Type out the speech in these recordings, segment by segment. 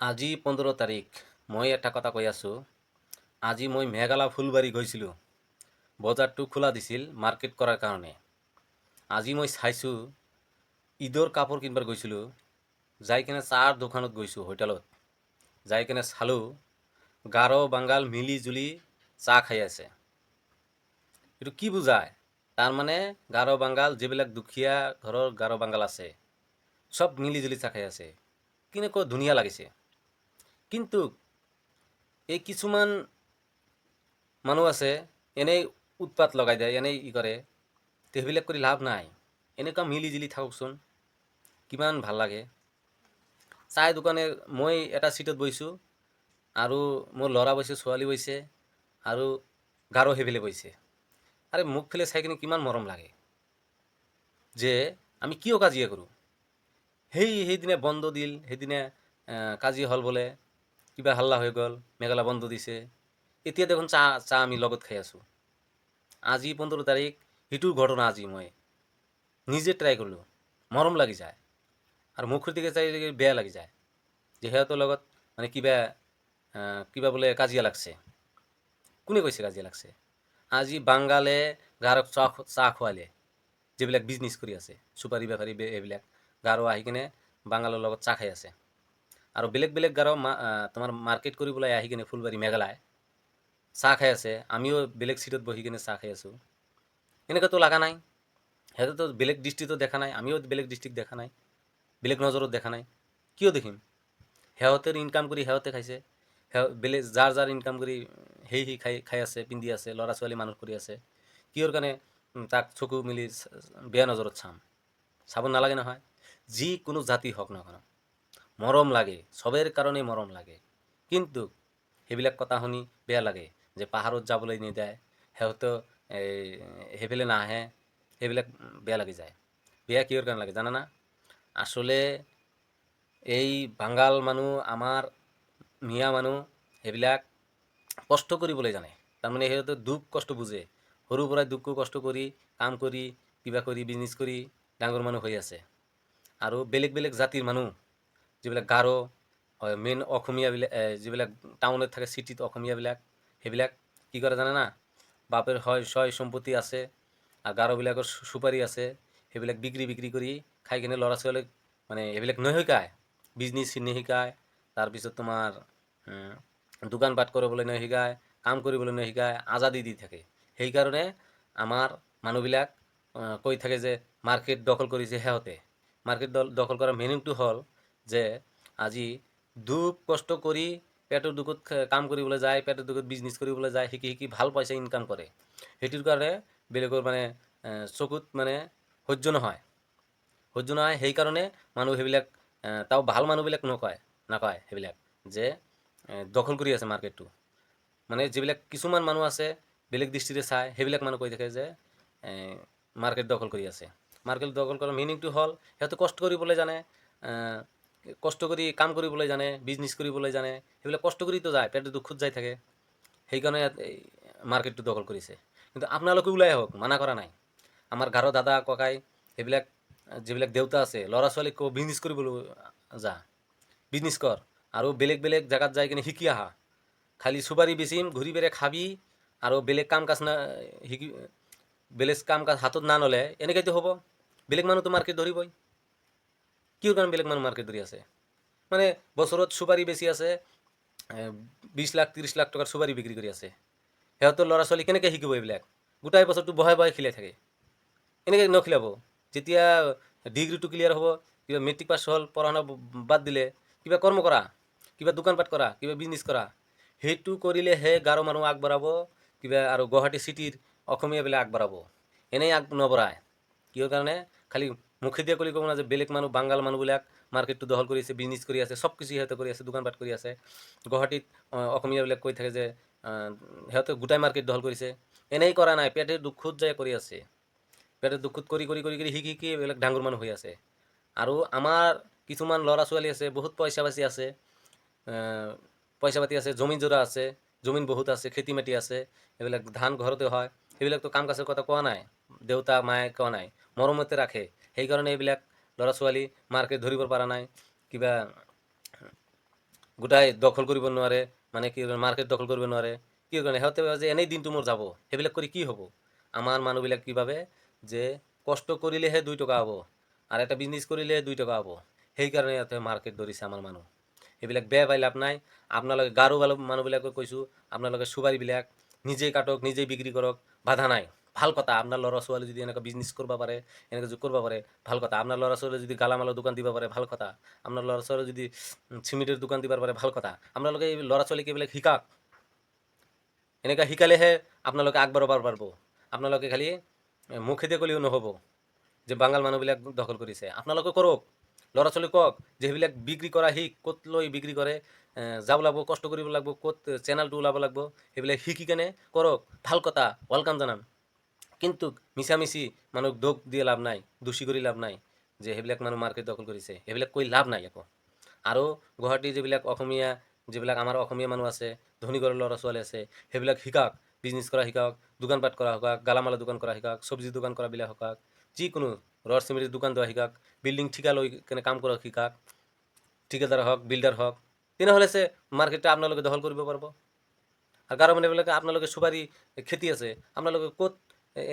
আজি 15 তাৰিখ। মই এটা কথা কৈ আছোঁ। আজি মই মেঘালয় ফুলবাৰী গৈছিলোঁ। বজাৰটো খোলা দিছিল মাৰ্কেট কৰাৰ কাৰণে। আজি মই চাইছোঁ ঈদৰ কাপোৰ কিনিবাৰ গৈছিলোঁ। যাই কিনে চাহৰ দোকানত গৈছোঁ, হোটেলত। যাই কিনে চালোঁ গাৰো বাংগাল মিলি জুলি চাহ খাই আছে। এইটো কি বুজায়? তাৰমানে গাৰো বাংগাল যিবিলাক দুখীয়া ঘৰৰ গাৰো বাংগাল আছে, চব মিলি জুলি চাহ খাই আছে। কেনেকৈ ধুনীয়া লাগিছে। কিন্তু এই কিছুমান মানুহ আছে, এনেই উৎপাত লগাই দিয়ে, এনেই কৰে। সেইবিলাক কৰি লাভ নাই। এনেকুৱা মিলি জুলি থাককচোন, কিমান ভাল লাগে। চাহ দোকানে মই এটা চিটত বহিছোঁ, আৰু মোৰ ল'ৰা বহিছে, ছোৱালী বহিছে, আৰু গাৰো সেইফালে বহিছে। আৰে মোক ফেলে চাই কিনে কিমান মৰম লাগে যে আমি কিয় কাজিয়া কৰোঁ। সেইদিনা বন্ধ দিল, সেইদিনা কাজিয়া হ'ল বোলে, কিবা হাল্লা হৈ গ'ল, মেঘালয় বন্ধ দিছে। এতিয়া দেখোন চাহ আমি লগত খাই আছোঁ। আজি 15 তাৰিখ, সেইটোৰ ঘটনা আজি মই নিজে ট্ৰাই কৰিলোঁ। মৰম লাগি যায়, আৰু মুখৰ দিকে চাই বেয়া লাগি যায় যে সিহঁতৰ লগত মানে কিবা বোলে কাজিয়া লাগছে। কোনে কৈছে কাজিয়া লাগছে? আজি বাংগালে গাৰক চাহ খোৱালে, যিবিলাক বিজনেছ কৰি আছে, চুপাৰী বেপাৰী এইবিলাক গাৰো আহি কিনে বাংগালৰ লগত চাহ খাই আছে। আৰু বেলেগ বেলেগ গাৰো তোমাৰ মাৰ্কেট কৰিবলৈ আহি কিনে ফুলবাৰী মেঘালয় চাহ খাই আছে। আমিও বেলেগ চিটত বহি কিনে চাহ খাই আছোঁ। এনেকুৱাতো লগা নাই। সিহঁতেতো বেলেগ দৃষ্টিতো দেখা নাই, আমিও বেলেগ দৃষ্টিত দেখা নাই, বেলেগ নজৰত দেখা নাই। কিয় দেখিম? সিহঁতেৰ ইনকাম কৰি সিহঁতে খাইছে, বেলেগ যাৰ ইনকাম কৰি সেই খাই আছে, পিন্ধি আছে, ল'ৰা ছোৱালী মানুহ কৰি আছে। কিহৰ কাৰণে তাক চকু মিলি বেয়া নজৰত চাব নালাগে নহয়। যিকোনো জাতি হওক না কিয়, মৰম লাগে, চবেৰ কাৰণেই মৰম লাগে। কিন্তু সেইবিলাক কথা শুনি বেয়া লাগে যে পাহাৰত যাবলৈ নিদিয়ে, সিহঁতেও সেইফালে নাহে, সেইবিলাক বেয়া লাগি যায়। বেয়া কিহৰ কাৰণে লাগে জানা না? আসলে এই বাংগাল মানুহ, আমাৰ মিয়া মানুহ, সেইবিলাক কষ্ট কৰিবলৈ জানে। তাৰমানে সিহঁতে দুখ কষ্ট বুজে। সৰুৰ পৰাই দুখ কষ্ট কৰি, কাম কৰি, কিবা কৰি, বিজনেছ কৰি ডাঙৰ মানুহ হৈ আছে। আৰু বেলেগ বেলেগ জাতিৰ মানুহ, যিবিলাক গাৰো হয়, মেইন অসমীয়াবিলাক, যিবিলাক টাউনত থাকে, চিটিত অসমীয়াবিলাক, সেইবিলাক কি কৰে জানে না? বাপেৰ হয় সয় সম্পত্তি আছে, আৰ গাৰোবিলাকৰ চুপাৰী আছে, সেইবিলাক বিক্ৰী কৰি খাই কিনে ল'ৰা ছোৱালীক মানে এইবিলাক নিশিকায়, বিজনেছ নিশিকায়, তাৰপিছত তোমাৰ দোকান পাট কৰিবলৈ নিশিকায়, কাম কৰিবলৈ নিশিকায়, আজাদি দি থাকে। সেইকাৰণে আমাৰ মানুহবিলাক কৈ থাকে যে মাৰ্কেট দখল কৰিছে সিহঁতে। মাৰ্কেট দখল কৰাৰ মিনিংটো হ'ল যে আজি দুখ কষ্ট কৰি পেটৰ দুখত কাম কৰিবলৈ যায়, পেটৰ দুখত বিজনেছ কৰিবলৈ যায়, শিকি ভাল পইচা ইনকাম কৰে। সেইটোৰ কাৰণে বেলেগৰ মানে চকুত মানে সহ্য নহয়। সেইকাৰণে মানুহ সেইবিলাক তাও ভাল মানুহবিলাক নাকয় সেইবিলাক যে দখল কৰি আছে মাৰ্কেটটো। মানে যিবিলাক কিছুমান মানুহ আছে বেলেগ দৃষ্টিৰে চায়, সেইবিলাক মানুহ কৈ থাকে যে মাৰ্কেট দখল কৰি আছে। মাৰ্কেট দখল কৰাৰ মিনিংটো হ'ল সিহঁতে কষ্ট কৰিবলৈ জানে, কষ্ট কৰি কাম কৰিবলৈ জানে, বিজনেছ কৰিবলৈ জানে, সেইবিলাক কষ্ট কৰিতো যায়, পেটৰ দুখত যাই থাকে। সেইকাৰণে মাৰ্কেটটো দখল কৰিছে। কিন্তু আপোনালোকে ওলাই আহক, মানা কৰা নাই। আমাৰ গাৰো দাদা ককাই সেইবিলাক যিবিলাক দেউতা আছে, ল'ৰা ছোৱালীক বিজনেছ কৰিবলৈ যা, বিজনেছ কৰ, আৰু বেলেগ বেলেগ জেগাত যাই কিনে শিকি আহা। খালি চুপাৰি বেচিম, ঘূৰি বেৰে খাবি, আৰু বেলেগ কাম কাজ বেলেগ কাম কাজ হাতত নল'লে এনেকৈতো হ'ব। বেলেগ মানুহতো মাৰ্কেট ধৰিবই। কিয় কাৰণে বেলেগ মানুহ মাৰ্কেট ধৰি আছে? মানে বছৰত চুপাৰি বেচি আছে, 20 লাখ 30 লাখ টকাৰ চুপাৰি বিক্ৰী কৰি আছে। সিহঁতৰ ল'ৰা ছোৱালী কেনেকৈ শিকিব এইবিলাক? গোটাই বছৰটো বহাই খেলাই থাকে। এনেকৈ নখিলাব। যেতিয়া ডিগ্ৰীটো ক্লিয়াৰ হ'ব, কিবা মেট্ৰিক পাছ হ'ল, পঢ়া শুনা বাদ দিলে, কিবা কৰ্ম কৰা, কিবা দোকান পাট কৰা, কিবা বিজনেছ কৰা, সেইটো কৰিলেহে গাৰো মানুহ আগবাঢ়াব, কিবা আৰু গুৱাহাটী চিটিৰ অসমীয়াবিলাক আগবাঢ়াব। এনেই নবঢ়ায়। কিহৰ কাৰণে? খালি মুখে দিয়ে ক'ব না যে বেলেগ মানুহ, বাংগাল মানুহবিলাক মাৰ্কেটটো দখল কৰি আছে, বিজনেছ কৰি আছে, চব কিছু সিহঁতে কৰি আছে, দোকান পাট কৰি আছে। গুৱাহাটীত অসমীয়াবিলাক কৈ থাকে যে সিহঁতে গোটাই মাৰ্কেট দখল কৰিছে। এনেই কৰা নাই, পেটেৰ দুখত যায় কৰি আছে। পেটেৰ দুখত কৰি শিকি এইবিলাক ডাঙৰ মানুহ হৈ আছে। আৰু আমাৰ কিছুমান ল'ৰা ছোৱালী আছে, বহুত পইচা পাতি আছে, জমিন জোৰা আছে, জমিন বহুত আছে, খেতি মাটি আছে, এইবিলাক ধান ঘৰতে হয়, সেইবিলাকতো কাম কাজৰ কথা কোৱা নাই, দেউতা মায়ে কোৱা নাই, মৰমতে ৰাখে। সেইকাৰণে এইবিলাক ল'ৰা ছোৱালী মাৰ্কেট ধৰিব পৰা নাই, কিবা গোটাই দখল কৰিব নোৱাৰে, মানে কি মাৰ্কেট দখল কৰিব নোৱাৰে, কি কাৰণে সিহঁতে ভাবে যে এনেই দিনটো মোৰ যাব, সেইবিলাক কৰি কি হ'ব। আমাৰ মানুহবিলাক কি ভাবে যে কষ্ট কৰিলেহে 2 টকা হ'ব, আৰু এটা বিজনেছ কৰিলেহে 2 টকা হ'ব। সেইকাৰণে সিহঁতে মাৰ্কেট ধৰিছে আমাৰ মানুহ। এইবিলাক বেয়া পাই লাভ নাই। আপোনালোকে গাৰো মানুহবিলাকক কৈছোঁ, আপোনালোকে চুবাৰীবিলাক নিজেই কাটক, নিজেই বিক্ৰী কৰক, বাধা নাই, ভাল কথা। আপোনাৰ ল'ৰা ছোৱালী যদি এনেকৈ বিজনেছ কৰিব পাৰে, এনেকৈ যদি কৰিব পাৰে, ভাল কথা। আপোনাৰ ল'ৰা ছোৱালী যদি গালামালৰ দোকান দিব পাৰে, ভাল কথা। আপোনাৰ ল'ৰা ছোৱালী যদি চিমেণ্টেৰ দোকান দিব পাৰে, ভাল কথা। আপোনালোকে এই ল'ৰা ছোৱালীক এইবিলাক শিকাওক। এনেকৈ শিকালেহে আপোনালোকে আগবাঢ়িব পাৰিব। আপোনালোকে খালি মুখেদি ক'লেও নহ'ব যে বাঙাল মানুহবিলাক দখল কৰিছে। আপোনালোকে কৰক, ল'ৰা ছোৱালীক কওক যে সেইবিলাক বিক্ৰী কৰা শিক, ক'ত লৈ বিক্ৰী কৰে, যাব লাগিব, কষ্ট কৰিব লাগিব, ক'ত চেনেলটো ওলাব লাগিব, সেইবিলাক শিকি কেনে কৰক, ভাল কথা, ৱেলকাম জনাম। কিন্তু মিছামিছি মানুহক দোষ দিয়ে লাভ নাই, দোষী কৰি লাভ নাই যে সেইবিলাক মানুহ মাৰ্কেট দখল কৰিছে, সেইবিলাক কৈ লাভ নাই একো। আৰু গুৱাহাটীৰ যিবিলাক অসমীয়া, যিবিলাক আমাৰ অসমীয়া মানুহ আছে, ধনী ঘৰৰ ল'ৰা ছোৱালী আছে, সেইবিলাক শিকাওক, বিজনেছ কৰা শিকাওক, দোকান পাট কৰা শিকাওক, গালামালৰ দোকান কৰা শিকাওক, চব্জি দোকান কৰাবিলাক শিকাওক, যিকোনো ৰড চিমেণ্টৰ দোকান দিয়া শিকাওক, বিল্ডিং ঠিকা লৈ কেনে কাম কৰা শিকাওক, ঠিকাদাৰ হওক, বিল্ডাৰ হওক। তেনেহ'লে মাৰ্কেটটা আপোনালোকে দখল কৰিব পাৰিব। আৰু গাঁৱৰ মানুহবিলাকে আপোনালোকে চুপাৰী খেতি আছে, আপোনালোকে ক'ত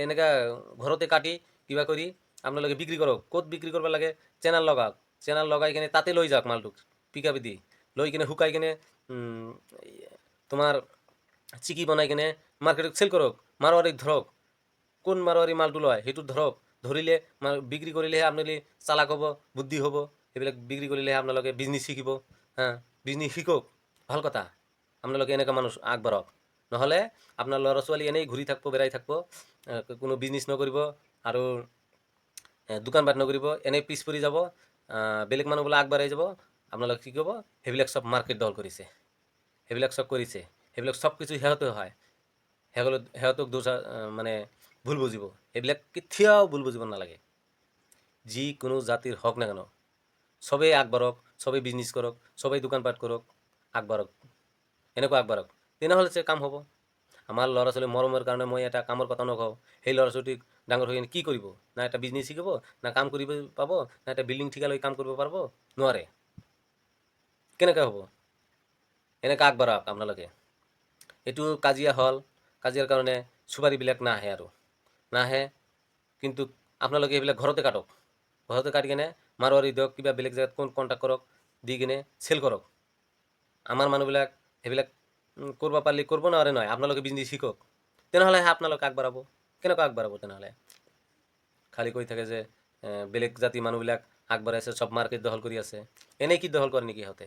এনেকুৱা ঘৰতে কাটি কিবা কৰি আপোনালোকে বিক্ৰী কৰক। ক'ত বিক্ৰী কৰিব লাগে, চেনেল লগাওক, চেনেল লগাই কিনে তাতে লৈ যাওক মালটোক, পিকআপে দি লৈ কিনে শুকাই কিনে তোমাৰ চিকি বনাই কিনে মাৰ্কেটত চেল কৰক। মাৰোৱাৰীক ধৰক, কোন মাৰোৱাৰী মালটো লয় সেইটো ধৰক, ধৰিলে বিক্ৰী কৰিলেহে আপোনালোকে চালাক হ'ব, বুদ্ধি হ'ব। সেইবিলাক বিক্ৰী কৰিলেহে আপোনালোকে বিজনেছ শিকিব। বিজনেছ শিকক, ভাল কথা। আপোনালোকে এনেকুৱা মানুহ আগবাঢ়ক, নহ'লে আপোনাৰ ল'ৰা ছোৱালী এনেই ঘূৰি থাকিব, বেৰাই থাকিব, কোনো বিজনেছ নকৰিব, আৰু দোকান পাট নকৰিব, এনেই পিছ পৰি যাব। বেলেগ মানুহবিলাক আগবাঢ়াই যাব, আপোনালোকে কি ক'ব, সেইবিলাক চব মাৰ্কেট দখল কৰিছে, সেইবিলাক চব কৰিছে, সেইবিলাক চব কিছু সিহঁতে হয়। সিহঁতক দোষ মানে ভুল বুজিব, এইবিলাক কেতিয়াও ভুল বুজিব নালাগে। যিকোনো জাতিৰ হওক না কেন, চবেই আগবাঢ়ক, চবেই বিজনেছ কৰক, চবেই দোকান পাট কৰক, আগবাঢ়ক, এনেকুৱা আগবাঢ়ক, তেনেহ'লে কাম হ'ব। আমাৰ ল'ৰা ছোৱালী মৰমৰ কাৰণে মই এটা কামৰ কথা নকওঁ, সেই ল'ৰা ছোৱালীক ডাঙৰ হৈ কিনে কি কৰিব, না এটা বিজনেছ শিকিব, না কাম কৰিব পাব, না এটা বিল্ডিং ঠিকা লৈ কাম কৰিব পাৰিব, নোৱাৰে। কেনেকৈ হ'ব। এনেকৈ আগবাঢ়ক আপোনালোকে। এইটো কাজিয়া হ'ল, কাজিয়াৰ কাৰণে চুবাৰীবিলাক নাহে আৰু নাহে, কিন্তু আপোনালোকে এইবিলাক ঘৰতে কাটক, ঘৰতে কাটি কিনে মাৰোৱাৰী দিয়ক, কিবা বেলেগ জেগাত কণ্টেক্ট কৰক, দি কিনে চেল কৰক। আমাৰ মানুহবিলাক সেইবিলাক কৰিব পাৰিলে কৰিব, নোৱাৰে নহয়। আপোনালোকে বিজনেছ শিকক, তেনেহ'লেহে আপোনালোকে আগবাঢ়াব। কেনেকৈ আগবাঢ়াব তেনেহ'লে। খালী কৈ থাকে যে বেলেগ জাতি মানুহবিলাক আগবাঢ়াইছে, চব মাৰ্কেট দখল কৰি আছে। এনেই কি দখল কৰে নেকি সিহঁতে।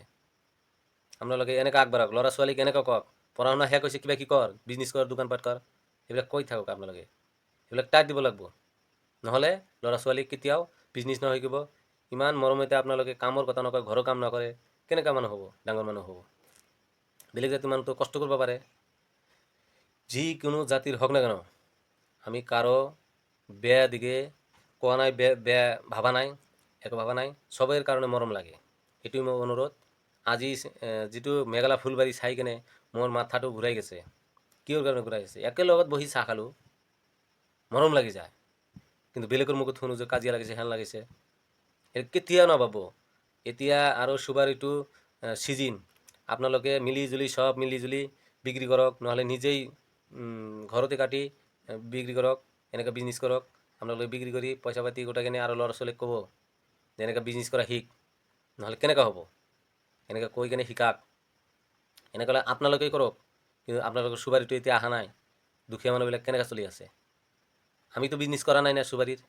আপোনালোকে এনেকৈ আগবাঢ়ক, ল'ৰা ছোৱালীক এনেকৈ কওক, পঢ়া শুনা শেষ হৈছে, কিবা কি কৰ, বিজনেছ কৰ, দোকান পাট কৰ, এইবিলাক কৈ থাকক আপোনালোকে। এইবিলাক টাইট দিব লাগিব, নহ'লে ল'ৰা ছোৱালীক কেতিয়াও বিজনেছ নশিকিব। ইমান মৰমতে আপোনালোকে কামৰ কথা নকয়, ঘৰৰ কাম নকৰে, কেনেকুৱা মানুহ হ'ব, ডাঙৰ মানুহ হ'ব। বেলেগ জাতিৰ মানুহটো কষ্ট কৰিব পাৰে, যিকোনো জাতিৰ হওক না কেন। আমি কাৰো বেয়া দিগে কোৱা নাই, বেয়া ভাবা নাই, একো ভাবা নাই, চবেই কাৰণে মৰম লাগে। সেইটোৱে মোৰ অনুৰোধ। আজি যিটো মেঘালয় ফুলবাৰী চাই কিনে মোৰ মাথাটো ঘূৰাই গৈছে। কিহৰ কাৰণে ঘূৰাই গৈছে, একেলগত বহি চাহ খালোঁ, মৰম লাগি যায়। কিন্তু বেলেগৰ মুখত শুনো যে কাজিয়া লাগিছে, হেন লাগিছে, সেইটো কেতিয়াও নাভাবো। এতিয়া আৰু চুবাৰীটো ছিজিন, আপোনালোকে মিলি জুলি চব মিলি জুলি বিক্ৰী কৰক, নহ'লে নিজেই ঘৰতে কাটি বিক্ৰী কৰক, এনেকৈ বিজনেছ কৰক। আপোনালোকে বিক্ৰী কৰি পইচা পাতি গোটাই কিনে আৰু ল'ৰা ছোৱালীক ক'ব যে এনেকৈ বিজনেছ কৰা শিক, নহ'লে কেনেকৈ হ'ব। এনেকৈ কৈ কিনে শিকাওক, এনেকৈ হ'লে আপোনালোকেই কৰক। কিন্তু আপোনালোকৰ চুবাৰীটো এতিয়া অহা নাই, দুখীয়া মানুহবিলাক কেনেকৈ চলি আছে। আমিতো বিজনেছ কৰা নাই না চুবাৰীৰ,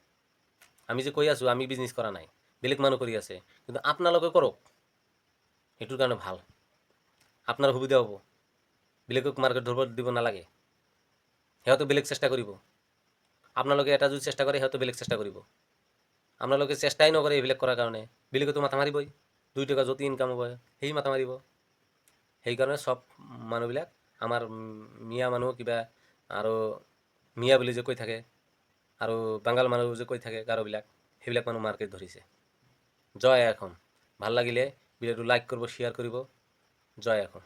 আমি যে কৈ আছোঁ আমি বিজনেছ কৰা নাই, বেলেগ মানুহ কৰি আছে, কিন্তু আপোনালোকে কৰক, সেইটোৰ কাৰণে ভাল, আপোনাৰ সুবিধা হ'ব। বেলেগক মাৰ্কেট ধৰিব দিব নালাগে, সিহঁতে বেলেগ চেষ্টা কৰিব। আপোনালোকে এটা যদি চেষ্টা কৰে, সিহঁতে বেলেগ চেষ্টা কৰিব। আপোনালোকে চেষ্টাই নকৰে এইবিলাক কৰাৰ কাৰণে, বেলেগেতো মাথা মাৰিবই, 2 টকা য'ত ইনকাম হ'ব সেই মাথা মাৰিব। সেইকাৰণে চব মানুহবিলাক আমাৰ মিয়া মানুহ কিবা আৰু মিয়া বুলি যে কৈ থাকে, আৰু বাঙাল মানুহ যে কৈ থাকে গাৰোবিলাক, সেইবিলাক মানুহ মাৰ্কেট ধৰিছে। জয় অসম। ভাল লাগিলে ভিডিঅ'টো লাইক কৰিব, শ্বেয়াৰ কৰিব। জয় অসম।